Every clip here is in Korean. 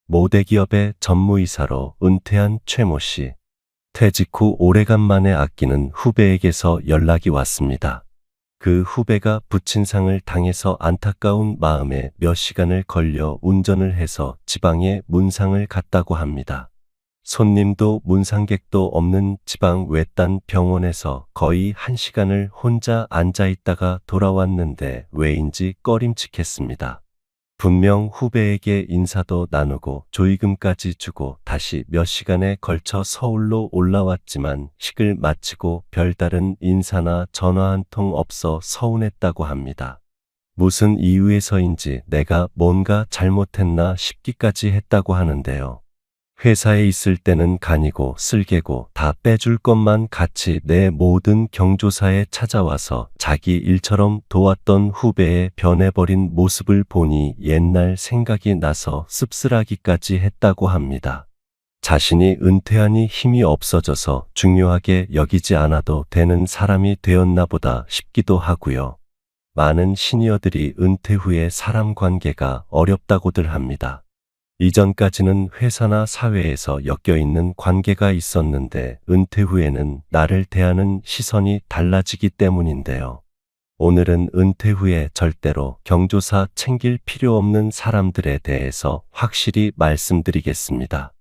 모대 기업의 전무이사로 은퇴한 최모 씨. 퇴직 후 오래간만에 아끼는 후배에게서 연락이 왔습니다. 그 후배가 부친상을 당해서 안타까운 마음에 몇 시간을 걸려 운전을 해서 지방에 문상을 갔다고 합니다. 손님도 문상객도 없는 지방 외딴 병원에서 거의 1시간을 혼자 앉아 있다가 돌아왔는데 왜인지 꺼림칙했습니다. 분명 후배에게 인사도 나누고 조의금까지 주고 다시 몇 시간에 걸쳐 서울로 올라왔지만 식을 마치고 별다른 인사나 전화 한 통 없어 서운했다고 합니다. 무슨 이유에서인지 내가 뭔가 잘못했나 싶기까지 했다고 하는데요. 회사에 있을 때는 간이고 쓸개고 다 빼줄 것만 같이 내 모든 경조사에 찾아와서 자기 일처럼 도왔던 후배의 변해버린 모습을 보니 옛날 생각이 나서 씁쓸하기까지 했다고 합니다. 자신이 은퇴하니 힘이 없어져서 중요하게 여기지 않아도 되는 사람이 되었나 보다 싶기도 하고요. 많은 시니어들이 은퇴 후에 사람 관계가 어렵다고들 합니다. 이전까지는 회사나 사회에서 엮여있는 관계가 있었는데 은퇴 후에는 나를 대하는 시선이 달라지기 때문인데요. 오늘은 은퇴 후에 절대로 경조사 챙길 필요 없는 사람들에 대해서 확실히 말씀드리겠습니다.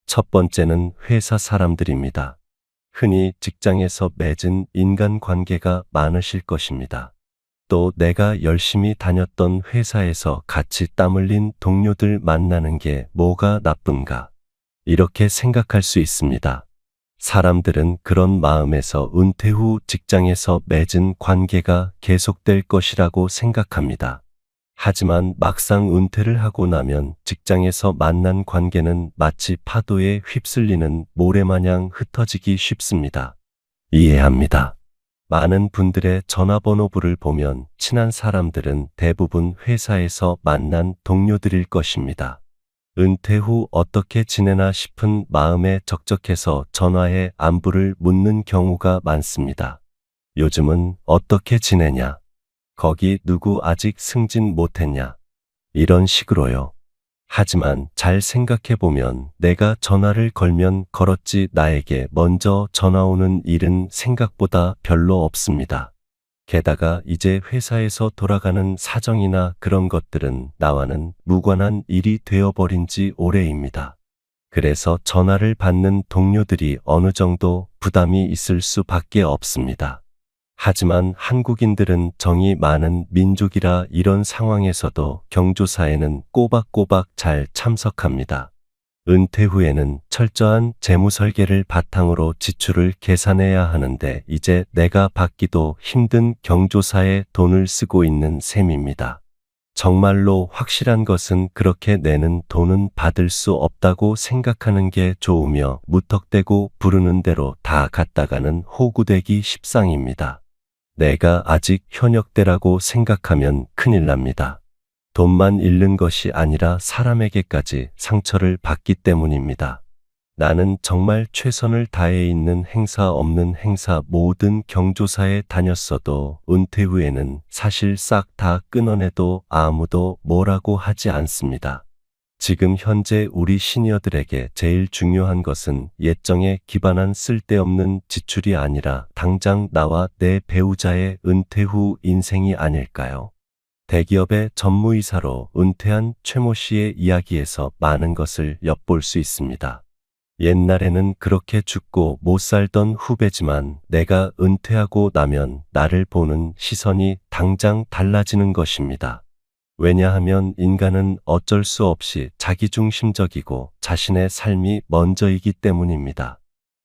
첫 번째는 회사 사람들입니다. 흔히 직장에서 맺은 인간관계가 많으실 것입니다. 또 내가 열심히 다녔던 회사에서 같이 땀 흘린 동료들 만나는 게 뭐가 나쁜가? 이렇게 생각할 수 있습니다. 사람들은 그런 마음에서 은퇴 후 직장에서 맺은 관계가 계속될 것이라고 생각합니다. 하지만 막상 은퇴를 하고 나면 직장에서 만난 관계는 마치 파도에 휩쓸리는 모래마냥 흩어지기 쉽습니다. 이해합니다. 많은 분들의 전화번호부를 보면 친한 사람들은 대부분 회사에서 만난 동료들일 것입니다. 은퇴 후 어떻게 지내나 싶은 마음에 적적해서 전화해 안부를 묻는 경우가 많습니다. 요즘은 어떻게 지내냐? 거기 누구 아직 승진 못했냐? 이런 식으로요. 하지만 잘 생각해보면 내가 전화를 걸면 걸었지 나에게 먼저 전화 오는 일은 생각보다 별로 없습니다. 게다가 이제 회사에서 돌아가는 사정이나 그런 것들은 나와는 무관한 일이 되어버린 지 오래입니다. 그래서 전화를 받는 동료들이 어느 정도 부담이 있을 수밖에 없습니다. 하지만 한국인들은 정이 많은 민족이라 이런 상황에서도 경조사에는 꼬박꼬박 잘 참석합니다. 은퇴 후에는 철저한 재무 설계를 바탕으로 지출을 계산해야 하는데 이제 내가 받기도 힘든 경조사에 돈을 쓰고 있는 셈입니다. 정말로 확실한 것은 그렇게 내는 돈은 받을 수 없다고 생각하는 게 좋으며 무턱대고 부르는 대로 다 갔다가는 호구되기 십상입니다. 내가 아직 현역대라고 생각하면 큰일 납니다. 돈만 잃는 것이 아니라 사람에게까지 상처를 받기 때문입니다. 나는 정말 최선을 다해 있는 행사 없는 행사 모든 경조사에 다녔어도 은퇴 후에는 사실 싹 다 끊어내도 아무도 뭐라고 하지 않습니다. 지금 현재 우리 시니어들에게 제일 중요한 것은 예정에 기반한 쓸데없는 지출이 아니라 당장 나와 내 배우자의 은퇴 후 인생이 아닐까요? 대기업의 전무이사로 은퇴한 최모 씨의 이야기에서 많은 것을 엿볼 수 있습니다. 옛날에는 그렇게 죽고 못 살던 후배지만 내가 은퇴하고 나면 나를 보는 시선이 당장 달라지는 것입니다. 왜냐하면 인간은 어쩔 수 없이 자기중심적이고 자신의 삶이 먼저이기 때문입니다.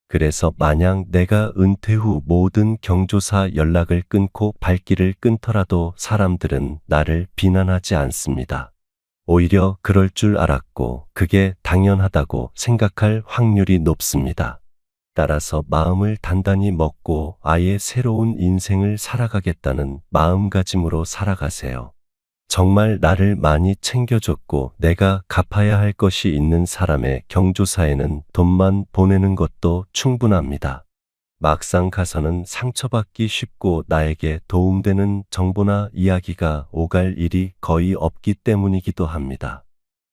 그래서 만약 내가 은퇴 후 모든 경조사 연락을 끊고 발길을 끊더라도 사람들은 나를 비난하지 않습니다. 오히려 그럴 줄 알았고 그게 당연하다고 생각할 확률이 높습니다. 따라서 마음을 단단히 먹고 아예 새로운 인생을 살아가겠다는 마음가짐으로 살아가세요. 정말 나를 많이 챙겨줬고 내가 갚아야 할 것이 있는 사람의 경조사에는 돈만 보내는 것도 충분합니다. 막상 가서는 상처받기 쉽고 나에게 도움되는 정보나 이야기가 오갈 일이 거의 없기 때문이기도 합니다.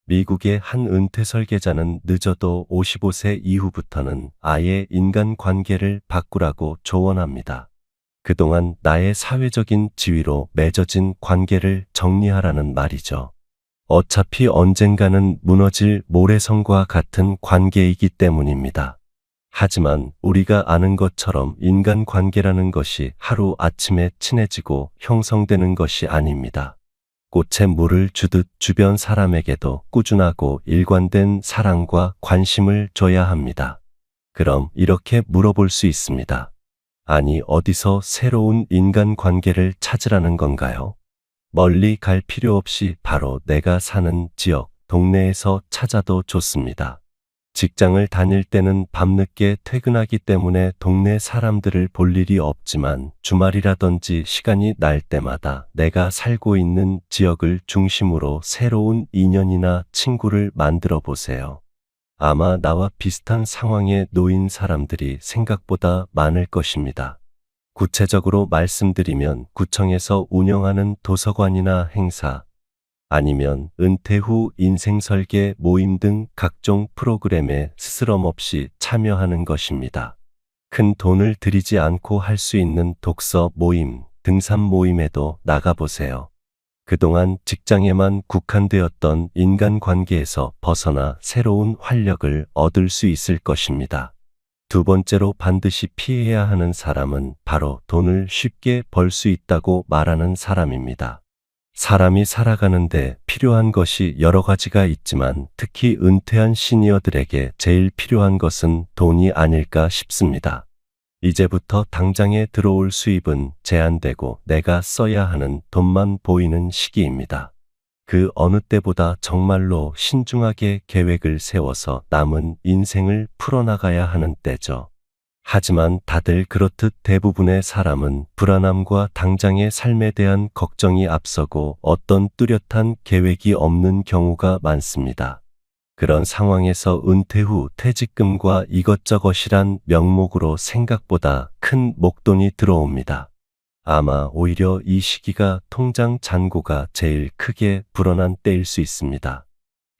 미국의 한 은퇴 설계자는 늦어도 55세 이후부터는 아예 인간 관계를 바꾸라고 조언합니다. 그동안 나의 사회적인 지위로 맺어진 관계를 정리하라는 말이죠. 어차피 언젠가는 무너질 모래성과 같은 관계이기 때문입니다. 하지만 우리가 아는 것처럼 인간관계라는 것이 하루아침에 친해지고 형성되는 것이 아닙니다. 꽃에 물을 주듯 주변 사람에게도 꾸준하고 일관된 사랑과 관심을 줘야 합니다. 그럼 이렇게 물어볼 수 있습니다. 아니, 어디서 새로운 인간관계를 찾으라는 건가요? 멀리 갈 필요 없이 바로 내가 사는 지역, 동네에서 찾아도 좋습니다. 직장을 다닐 때는 밤늦게 퇴근하기 때문에 동네 사람들을 볼 일이 없지만 주말이라든지 시간이 날 때마다 내가 살고 있는 지역을 중심으로 새로운 인연이나 친구를 만들어 보세요. 아마 나와 비슷한 상황에 놓인 사람들이 생각보다 많을 것입니다. 구체적으로 말씀드리면 구청에서 운영하는 도서관이나 행사, 아니면 은퇴 후 인생 설계 모임 등 각종 프로그램에 스스럼 없이 참여하는 것입니다. 큰 돈을 들이지 않고 할 수 있는 독서 모임, 등산 모임에도 나가보세요. 그동안 직장에만 국한되었던 인간관계에서 벗어나 새로운 활력을 얻을 수 있을 것입니다. 두 번째로 반드시 피해야 하는 사람은 바로 돈을 쉽게 벌 수 있다고 말하는 사람입니다. 사람이 살아가는데 필요한 것이 여러 가지가 있지만 특히 은퇴한 시니어들에게 제일 필요한 것은 돈이 아닐까 싶습니다. 이제부터 당장에 들어올 수입은 제한되고 내가 써야 하는 돈만 보이는 시기입니다. 그 어느 때보다 정말로 신중하게 계획을 세워서 남은 인생을 풀어나가야 하는 때죠. 하지만 다들 그렇듯 대부분의 사람은 불안함과 당장의 삶에 대한 걱정이 앞서고 어떤 뚜렷한 계획이 없는 경우가 많습니다. 그런 상황에서 은퇴 후 퇴직금과 이것저것이란 명목으로 생각보다 큰 목돈이 들어옵니다. 아마 오히려 이 시기가 통장 잔고가 제일 크게 불어난 때일 수 있습니다.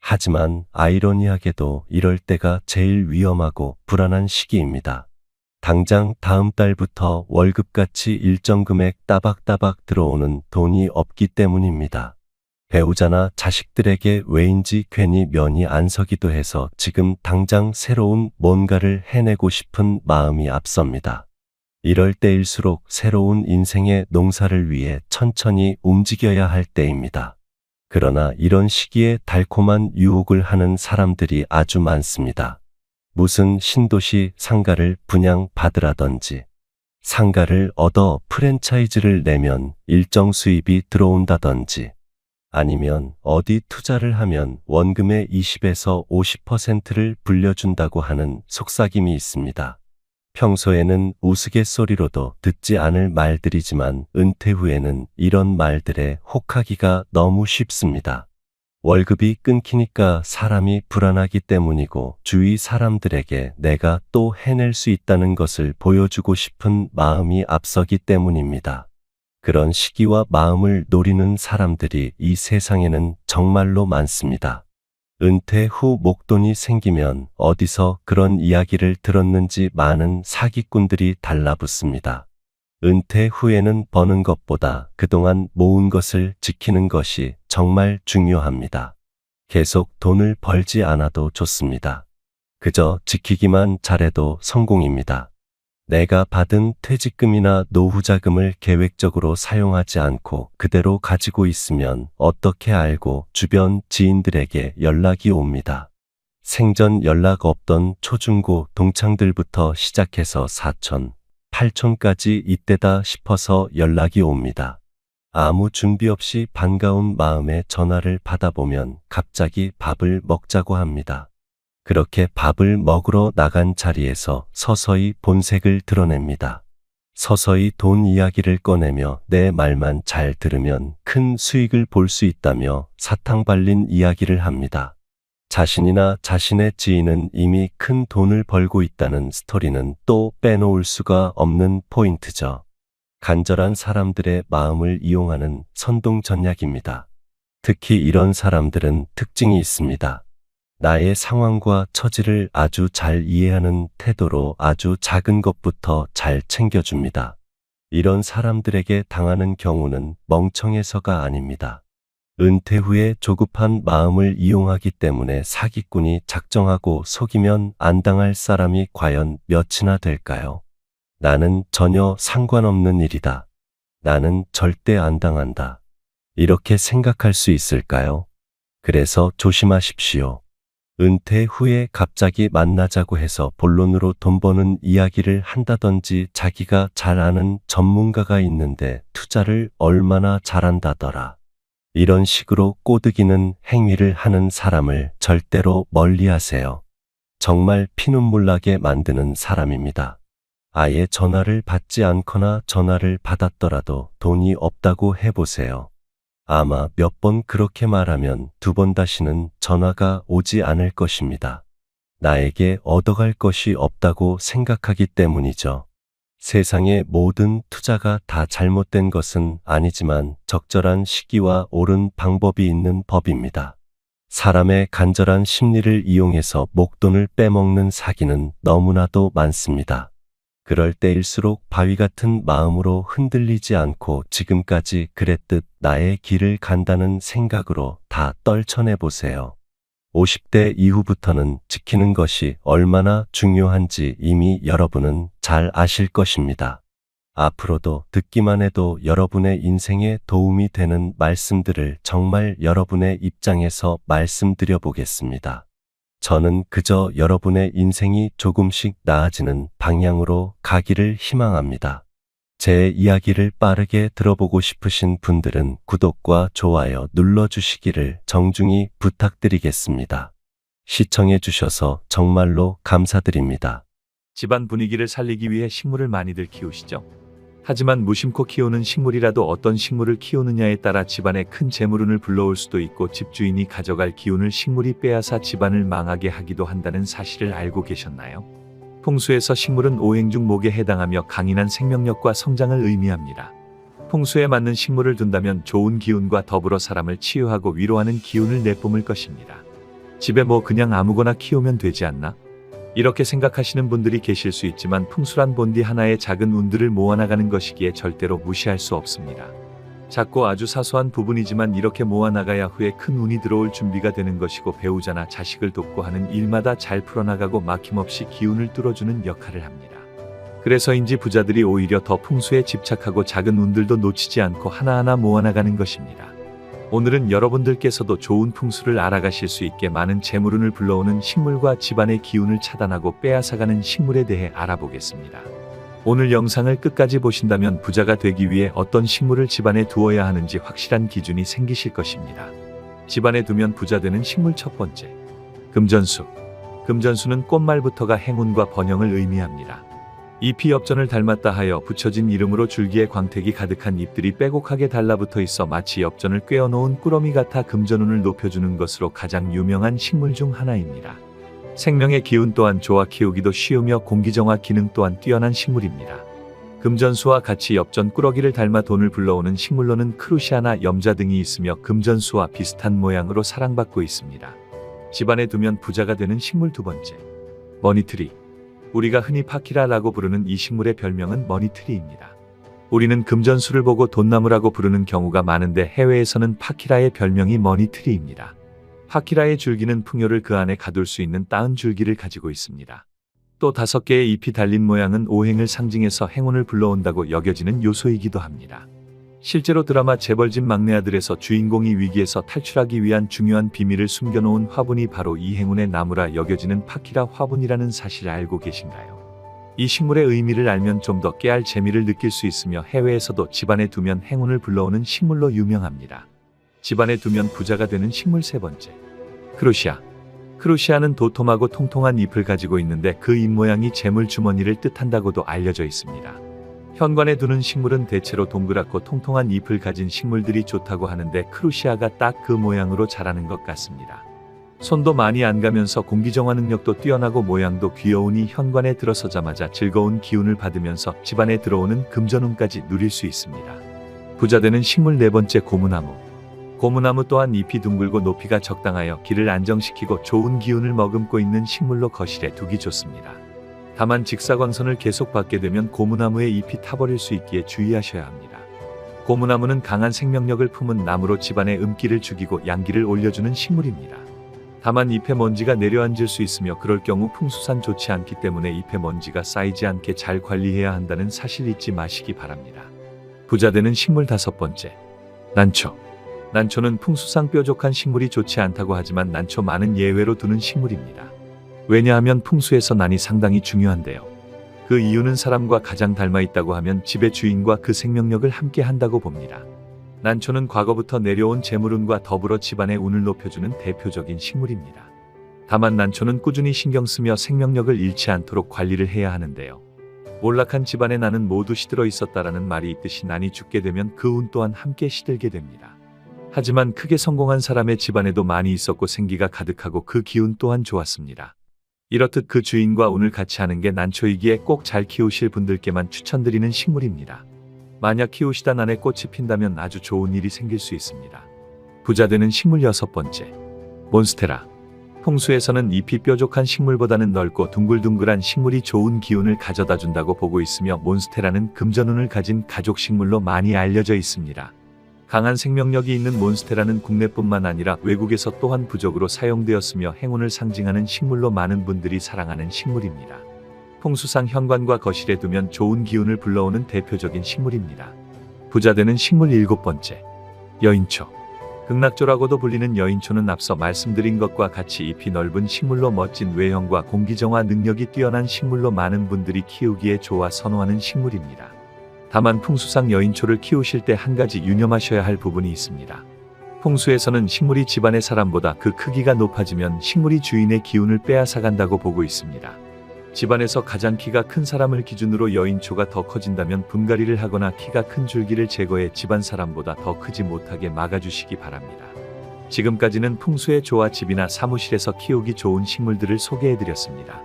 하지만 아이러니하게도 이럴 때가 제일 위험하고 불안한 시기입니다. 당장 다음 달부터 월급같이 일정 금액 따박따박 들어오는 돈이 없기 때문입니다. 배우자나 자식들에게 왜인지 괜히 면이 안 서기도 해서 지금 당장 새로운 뭔가를 해내고 싶은 마음이 앞섭니다. 이럴 때일수록 새로운 인생의 농사를 위해 천천히 움직여야 할 때입니다. 그러나 이런 시기에 달콤한 유혹을 하는 사람들이 아주 많습니다. 무슨 신도시 상가를 분양받으라든지, 상가를 얻어 프랜차이즈를 내면 일정 수입이 들어온다든지, 아니면 어디 투자를 하면 원금의 20에서 50%를 불려준다고 하는 속삭임이 있습니다. 평소에는 우스갯소리로도 듣지 않을 말들이지만 은퇴 후에는 이런 말들에 혹하기가 너무 쉽습니다. 월급이 끊기니까 사람이 불안하기 때문이고 주위 사람들에게 내가 또 해낼 수 있다는 것을 보여주고 싶은 마음이 앞서기 때문입니다. 그런 시기와 마음을 노리는 사람들이 이 세상에는 정말로 많습니다. 은퇴 후 목돈이 생기면 어디서 그런 이야기를 들었는지 많은 사기꾼들이 달라붙습니다. 은퇴 후에는 버는 것보다 그동안 모은 것을 지키는 것이 정말 중요합니다. 계속 돈을 벌지 않아도 좋습니다. 그저 지키기만 잘해도 성공입니다. 내가 받은 퇴직금이나 노후자금을 계획적으로 사용하지 않고 그대로 가지고 있으면 어떻게 알고 주변 지인들에게 연락이 옵니다. 생전 연락 없던 초중고 동창들부터 시작해서 사촌, 팔촌까지 이때다 싶어서 연락이 옵니다. 아무 준비 없이 반가운 마음에 전화를 받아보면 갑자기 밥을 먹자고 합니다. 그렇게 밥을 먹으러 나간 자리에서 서서히 본색을 드러냅니다. 서서히 돈 이야기를 꺼내며 내 말만 잘 들으면 큰 수익을 볼 수 있다며 사탕 발린 이야기를 합니다. 자신이나 자신의 지인은 이미 큰 돈을 벌고 있다는 스토리는 또 빼놓을 수가 없는 포인트죠. 간절한 사람들의 마음을 이용하는 선동전략입니다. 특히 이런 사람들은 특징이 있습니다. 나의 상황과 처지를 아주 잘 이해하는 태도로 아주 작은 것부터 잘 챙겨줍니다. 이런 사람들에게 당하는 경우는 멍청해서가 아닙니다. 은퇴 후에 조급한 마음을 이용하기 때문에 사기꾼이 작정하고 속이면 안 당할 사람이 과연 몇이나 될까요? 나는 전혀 상관없는 일이다. 나는 절대 안 당한다. 이렇게 생각할 수 있을까요? 그래서 조심하십시오. 은퇴 후에 갑자기 만나자고 해서 본론으로 돈 버는 이야기를 한다든지 자기가 잘 아는 전문가가 있는데 투자를 얼마나 잘한다더라. 이런 식으로 꼬드기는 행위를 하는 사람을 절대로 멀리하세요. 정말 피눈물 나게 만드는 사람입니다. 아예 전화를 받지 않거나 전화를 받았더라도 돈이 없다고 해보세요. 아마 몇 번 그렇게 말하면 두 번 다시는 전화가 오지 않을 것입니다. 나에게 얻어갈 것이 없다고 생각하기 때문이죠. 세상의 모든 투자가 다 잘못된 것은 아니지만 적절한 시기와 옳은 방법이 있는 법입니다. 사람의 간절한 심리를 이용해서 목돈을 빼먹는 사기는 너무나도 많습니다. 그럴 때일수록 바위 같은 마음으로 흔들리지 않고 지금까지 그랬듯 나의 길을 간다는 생각으로 다 떨쳐내 보세요. 50대 이후부터는 지키는 것이 얼마나 중요한지 이미 여러분은 잘 아실 것입니다. 앞으로도 듣기만 해도 여러분의 인생에 도움이 되는 말씀들을 정말 여러분의 입장에서 말씀드려 보겠습니다. 저는 그저 여러분의 인생이 조금씩 나아지는 방향으로 가기를 희망합니다. 제 이야기를 빠르게 들어보고 싶으신 분들은 구독과 좋아요 눌러주시기를 정중히 부탁드리겠습니다. 시청해 주셔서 정말로 감사드립니다. 집안 분위기를 살리기 위해 식물을 많이들 키우시죠? 하지만 무심코 키우는 식물이라도 어떤 식물을 키우느냐에 따라 집안에 큰 재물운을 불러올 수도 있고 집주인이 가져갈 기운을 식물이 빼앗아 집안을 망하게 하기도 한다는 사실을 알고 계셨나요? 풍수에서 식물은 오행중 목에 해당하며 강인한 생명력과 성장을 의미합니다. 풍수에 맞는 식물을 둔다면 좋은 기운과 더불어 사람을 치유하고 위로하는 기운을 내뿜을 것입니다. 집에 뭐 그냥 아무거나 키우면 되지 않나? 이렇게 생각하시는 분들이 계실 수 있지만 풍수란 본디 하나의 작은 운들을 모아나가는 것이기에 절대로 무시할 수 없습니다. 작고 아주 사소한 부분이지만 이렇게 모아나가야 후에 큰 운이 들어올 준비가 되는 것이고 배우자나 자식을 돕고 하는 일마다 잘 풀어나가고 막힘없이 기운을 뚫어주는 역할을 합니다. 그래서인지 부자들이 오히려 더 풍수에 집착하고 작은 운들도 놓치지 않고 하나하나 모아나가는 것입니다. 오늘은 여러분들께서도 좋은 풍수를 알아가실 수 있게 많은 재물운을 불러오는 식물과 집안의 기운을 차단하고 빼앗아가는 식물에 대해 알아보겠습니다. 오늘 영상을 끝까지 보신다면 부자가 되기 위해 어떤 식물을 집안에 두어야 하는지 확실한 기준이 생기실 것입니다. 집안에 두면 부자 되는 식물 첫 번째, 금전수. 금전수는 꽃말부터가 행운과 번영을 의미합니다. 잎이 엽전을 닮았다 하여 붙여진 이름으로 줄기에 광택이 가득한 잎들이 빼곡하게 달라붙어 있어 마치 엽전을 꿰어놓은 꾸러미 같아 금전운을 높여주는 것으로 가장 유명한 식물 중 하나입니다. 생명의 기운 또한 좋아 키우기도 쉬우며 공기정화 기능 또한 뛰어난 식물입니다. 금전수와 같이 엽전 꾸러기를 닮아 돈을 불러오는 식물로는 크루시아나 염자 등이 있으며 금전수와 비슷한 모양으로 사랑받고 있습니다. 집안에 두면 부자가 되는 식물 두 번째, 머니트리. 우리가 흔히 파키라라고 부르는 이 식물의 별명은 머니트리입니다. 우리는 금전수를 보고 돈나무라고 부르는 경우가 많은데 해외에서는 파키라의 별명이 머니트리입니다. 파키라의 줄기는 풍요를 그 안에 가둘 수 있는 따은 줄기를 가지고 있습니다. 또 5개의 잎이 달린 모양은 오행을 상징해서 행운을 불러온다고 여겨지는 요소이기도 합니다. 실제로 드라마 재벌집 막내 아들에서 주인공이 위기에서 탈출하기 위한 중요한 비밀을 숨겨놓은 화분이 바로 이 행운의 나무라 여겨지는 파키라 화분이라는 사실을 알고 계신가요? 이 식물의 의미를 알면 좀 더 깨알 재미를 느낄 수 있으며 해외에서도 집안에 두면 행운을 불러오는 식물로 유명합니다. 집안에 두면 부자가 되는 식물 세 번째, 크루시아. 크루시아는 도톰하고 통통한 잎을 가지고 있는데 그 잎 모양이 재물 주머니를 뜻한다고도 알려져 있습니다. 현관에 두는 식물은 대체로 동그랗고 통통한 잎을 가진 식물들이 좋다고 하는데 크루시아가 딱 그 모양으로 자라는 것 같습니다. 손도 많이 안 가면서 공기정화 능력도 뛰어나고 모양도 귀여우니 현관에 들어서자마자 즐거운 기운을 받으면서 집안에 들어오는 금전운까지 누릴 수 있습니다. 부자 되는 식물 네 번째, 고무나무. 고무나무 또한 잎이 둥글고 높이가 적당하여 기를 안정시키고 좋은 기운을 머금고 있는 식물로 거실에 두기 좋습니다. 다만 직사광선을 계속 받게 되면 고무나무의 잎이 타버릴 수 있기에 주의하셔야 합니다. 고무나무는 강한 생명력을 품은 나무로 집안의 음기를 죽이고 양기를 올려주는 식물입니다. 다만 잎에 먼지가 내려앉을 수 있으며 그럴 경우 풍수상 좋지 않기 때문에 잎에 먼지가 쌓이지 않게 잘 관리해야 한다는 사실 잊지 마시기 바랍니다. 부자되는 식물 5번째, 난초. 난초는 풍수상 뾰족한 식물이 좋지 않다고 하지만 난초 많은 예외로 두는 식물입니다. 왜냐하면 풍수에서 난이 상당히 중요한데요. 그 이유는 사람과 가장 닮아 있다고 하면 집의 주인과 그 생명력을 함께 한다고 봅니다. 난초는 과거부터 내려온 재물운과 더불어 집안의 운을 높여주는 대표적인 식물입니다. 다만 난초는 꾸준히 신경 쓰며 생명력을 잃지 않도록 관리를 해야 하는데요. 몰락한 집안의 난은 모두 시들어 있었다라는 말이 있듯이 난이 죽게 되면 그 운 또한 함께 시들게 됩니다. 하지만 크게 성공한 사람의 집안에도 많이 있었고 생기가 가득하고 그 기운 또한 좋았습니다. 이렇듯 그 주인과 운을 같이 하는 게 난초이기에 꼭 잘 키우실 분들께만 추천드리는 식물입니다. 만약 키우시다 난에 꽃이 핀다면 아주 좋은 일이 생길 수 있습니다. 부자되는 식물 6번째, 몬스테라. 풍수에서는 잎이 뾰족한 식물보다는 넓고 둥글둥글한 식물이 좋은 기운을 가져다 준다고 보고 있으며 몬스테라는 금전운을 가진 가족식물로 많이 알려져 있습니다. 강한 생명력이 있는 몬스테라는 국내뿐만 아니라 외국에서 또한 부적으로 사용되었으며 행운을 상징하는 식물로 많은 분들이 사랑하는 식물입니다. 풍수상 현관과 거실에 두면 좋은 기운을 불러오는 대표적인 식물입니다. 부자되는 식물 7번째, 여인초. 극락조라고도 불리는 여인초는 앞서 말씀드린 것과 같이 잎이 넓은 식물로 멋진 외형과 공기정화 능력이 뛰어난 식물로 많은 분들이 키우기에 좋아 선호하는 식물입니다. 다만 풍수상 여인초를 키우실 때 한 가지 유념하셔야 할 부분이 있습니다. 풍수에서는 식물이 집안의 사람보다 그 크기가 높아지면 식물이 주인의 기운을 빼앗아간다고 보고 있습니다. 집안에서 가장 키가 큰 사람을 기준으로 여인초가 더 커진다면 분갈이를 하거나 키가 큰 줄기를 제거해 집안 사람보다 더 크지 못하게 막아주시기 바랍니다. 지금까지는 풍수의 조화 집이나 사무실에서 키우기 좋은 식물들을 소개해드렸습니다.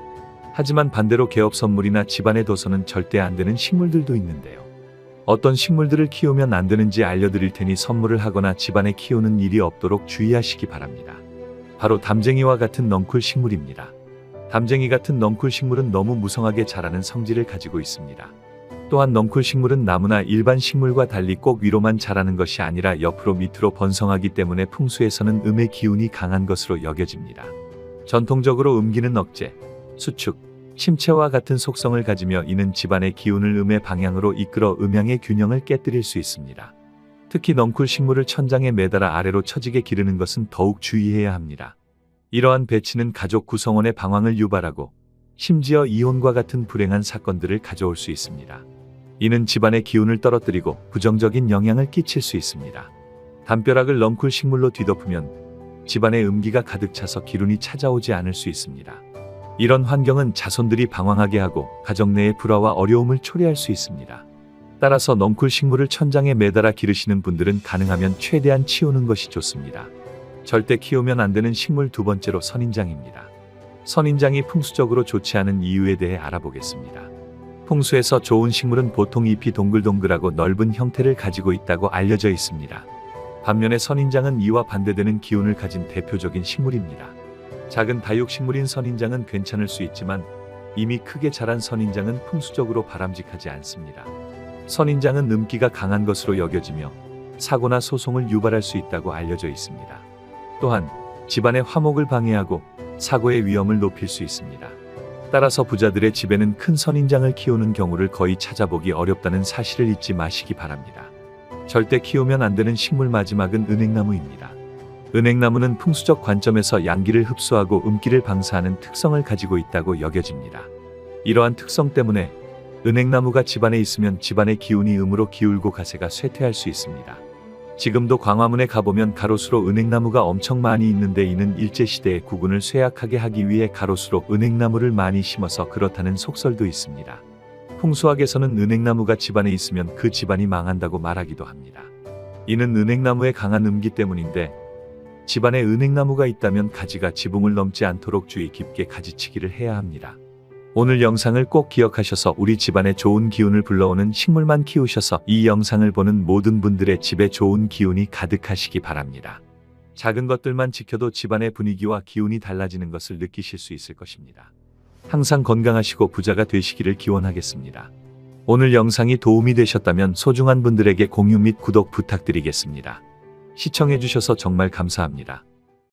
하지만 반대로 개업 선물이나 집안에 둬서는 절대 안 되는 식물들도 있는데요. 어떤 식물들을 키우면 안 되는지 알려드릴 테니 선물을 하거나 집안에 키우는 일이 없도록 주의하시기 바랍니다. 바로 담쟁이와 같은 넝쿨 식물입니다. 담쟁이 같은 넝쿨 식물은 너무 무성하게 자라는 성질을 가지고 있습니다. 또한 넝쿨 식물은 나무나 일반 식물과 달리 꼭 위로만 자라는 것이 아니라 옆으로 밑으로 번성하기 때문에 풍수에서는 음의 기운이 강한 것으로 여겨집니다. 전통적으로 음기는 억제, 수축, 심체와 같은 속성을 가지며 이는 집안의 기운을 음의 방향으로 이끌어 음양의 균형을 깨뜨릴 수 있습니다. 특히 넝쿨 식물을 천장에 매달아 아래로 처지게 기르는 것은 더욱 주의해야 합니다. 이러한 배치는 가족 구성원의 방황을 유발하고 심지어 이혼과 같은 불행한 사건들을 가져올 수 있습니다. 이는 집안의 기운을 떨어뜨리고 부정적인 영향을 끼칠 수 있습니다. 담벼락을 넝쿨 식물로 뒤덮으면 집안에 음기가 가득 차서 기운이 찾아오지 않을 수 있습니다. 이런 환경은 자손들이 방황하게 하고 가정 내의 불화와 어려움을 초래할 수 있습니다. 따라서 넝쿨 식물을 천장에 매달아 기르시는 분들은 가능하면 최대한 치우는 것이 좋습니다. 절대 키우면 안 되는 식물 2번째로 선인장입니다. 선인장이 풍수적으로 좋지 않은 이유에 대해 알아보겠습니다. 풍수에서 좋은 식물은 보통 잎이 동글동글하고 넓은 형태를 가지고 있다고 알려져 있습니다. 반면에 선인장은 이와 반대되는 기운을 가진 대표적인 식물입니다. 작은 다육식물인 선인장은 괜찮을 수 있지만 이미 크게 자란 선인장은 풍수적으로 바람직하지 않습니다. 선인장은 음기가 강한 것으로 여겨지며 사고나 소송을 유발할 수 있다고 알려져 있습니다. 또한 집안의 화목을 방해하고 사고의 위험을 높일 수 있습니다. 따라서 부자들의 집에는 큰 선인장을 키우는 경우를 거의 찾아보기 어렵다는 사실을 잊지 마시기 바랍니다. 절대 키우면 안 되는 식물 마지막은 은행나무입니다. 은행나무는 풍수적 관점에서 양기를 흡수하고 음기를 방사하는 특성을 가지고 있다고 여겨집니다. 이러한 특성 때문에 은행나무가 집안에 있으면 집안의 기운이 음으로 기울고 가세가 쇠퇴할 수 있습니다. 지금도 광화문에 가보면 가로수로 은행나무가 엄청 많이 있는데 이는 일제시대의 국운을 쇠약하게 하기 위해 가로수로 은행나무를 많이 심어서 그렇다는 속설도 있습니다. 풍수학에서는 은행나무가 집안에 있으면 그 집안이 망한다고 말하기도 합니다. 이는 은행나무의 강한 음기 때문인데 집안에 은행나무가 있다면 가지가 지붕을 넘지 않도록 주의 깊게 가지치기를 해야 합니다. 오늘 영상을 꼭 기억하셔서 우리 집안에 좋은 기운을 불러오는 식물만 키우셔서 이 영상을 보는 모든 분들의 집에 좋은 기운이 가득하시기 바랍니다. 작은 것들만 지켜도 집안의 분위기와 기운이 달라지는 것을 느끼실 수 있을 것입니다. 항상 건강하시고 부자가 되시기를 기원하겠습니다. 오늘 영상이 도움이 되셨다면 소중한 분들에게 공유 및 구독 부탁드리겠습니다. 시청해주셔서 정말 감사합니다.